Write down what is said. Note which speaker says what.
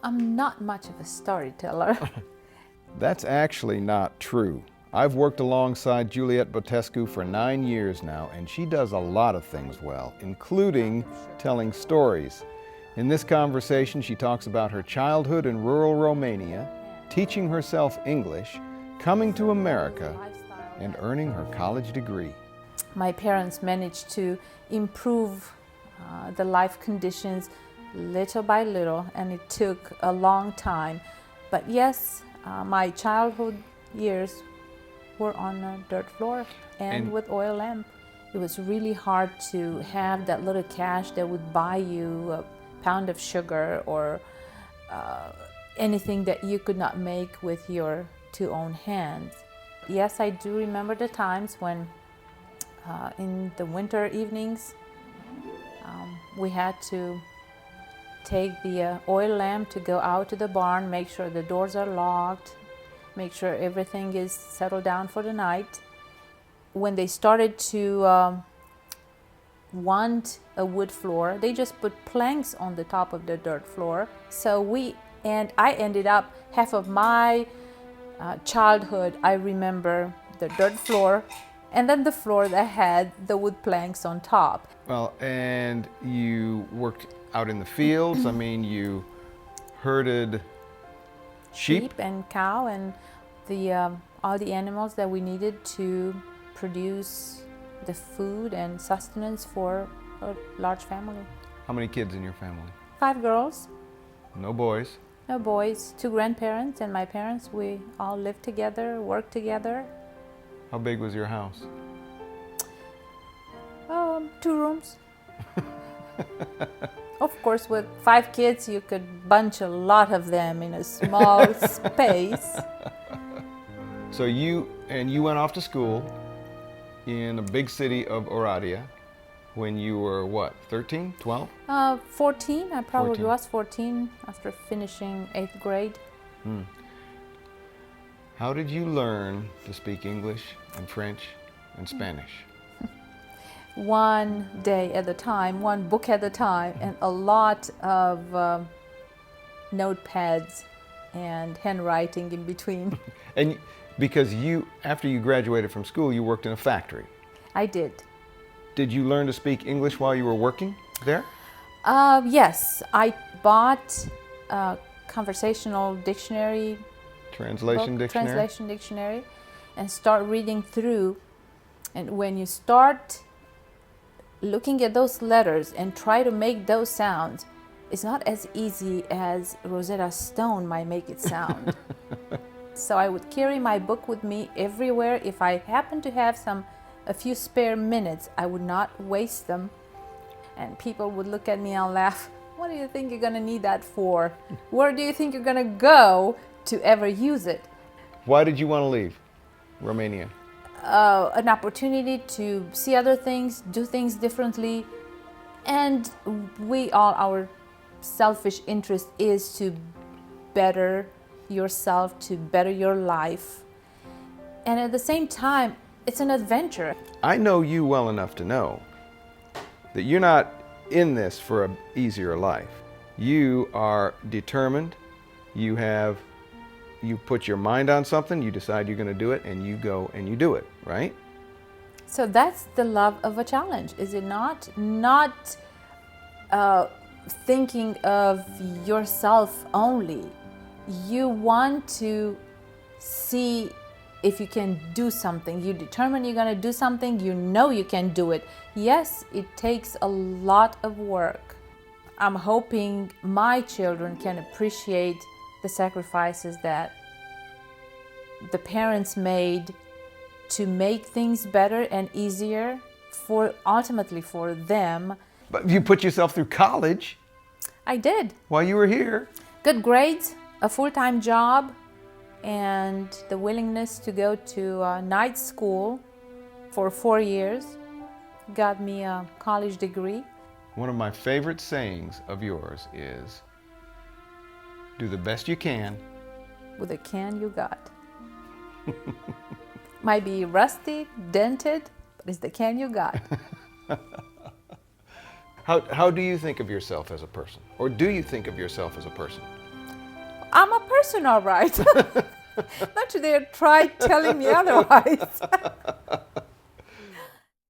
Speaker 1: I'm not much of a storyteller.
Speaker 2: That's actually not true. I've worked alongside Juliet Botescu for 9 years now, and she does a lot of things well, including telling stories. In this conversation, she talks about her childhood in rural Romania, teaching herself English, coming to America, and earning her college degree.
Speaker 1: My parents managed to improve the life conditions little by little, and it took a long time. But yes, my childhood years were on a dirt floor and with oil lamp. It was really hard to have that little cash that would buy you a pound of sugar or anything that you could not make with your two own hands. Yes, I do remember the times when in the winter evenings we had to take the oil lamp to go out to the barn, make sure the doors are locked, make sure everything is settled down for the night. When they started to want a wood floor, they just put planks on the top of the dirt floor. I ended up half of my childhood, I remember the dirt floor and then the floor that had the wood planks on top.
Speaker 2: Well, and you worked out in the fields. I mean, you herded sheep
Speaker 1: and cow and all the animals that we needed to produce the food and sustenance for a large family.
Speaker 2: How many kids in your family?
Speaker 1: 5 girls.
Speaker 2: No boys?
Speaker 1: No boys. 2 grandparents and my parents. We all lived together, worked together.
Speaker 2: How big was your house?
Speaker 1: 2 rooms. Of course, with 5 kids, you could bunch a lot of them in a small space.
Speaker 2: So you went off to school in a big city of Oradea when you were what, 13, 12?
Speaker 1: 14. I probably
Speaker 2: 14.
Speaker 1: was 14 after finishing 8th grade.
Speaker 2: How did you learn to speak English and French and Spanish?
Speaker 1: One day at a time, one book at a time, and a lot of notepads and handwriting in between.
Speaker 2: And because after you graduated from school, you worked in a factory.
Speaker 1: I did.
Speaker 2: Did you learn to speak English while you were working there?
Speaker 1: Yes, I bought a conversational dictionary.
Speaker 2: Translation
Speaker 1: Dictionary, and start reading through. And when you start looking at those letters and try to make those sounds, it's not as easy as Rosetta Stone might make it sound. So I would carry my book with me everywhere. If I happened to have a few spare minutes, I would not waste them. And people would look at me and laugh. What do you think you're gonna need that for? Where do you think you're gonna go to ever use it?
Speaker 2: Why did you want to leave Romania?
Speaker 1: An opportunity to see other things, do things differently, and our selfish interest is to better yourself, to better your life. And at the same time, it's an adventure.
Speaker 2: I know you well enough to know that you're not in this for an easier life. You are determined. You put your mind on something, you decide you're going to do it, and you go and you do it, right?
Speaker 1: So that's the love of a challenge, is it not? Not thinking of yourself only. You want to see if you can do something. You determine you're going to do something, you know you can do it. Yes, it takes a lot of work. I'm hoping my children can appreciate the sacrifices that the parents made to make things better and easier ultimately for them.
Speaker 2: But you put yourself through college.
Speaker 1: I did.
Speaker 2: While you were here.
Speaker 1: Good grades, a full-time job, and the willingness to go to night school for 4 years got me a college degree.
Speaker 2: One of my favorite sayings of yours is, do the best you can
Speaker 1: with the can you got. Might be rusty, dented, but it's the can you got.
Speaker 2: How do you think of yourself as a person? Or do you think of yourself as a person?
Speaker 1: I'm a person, all right. Don't you dare try telling me otherwise.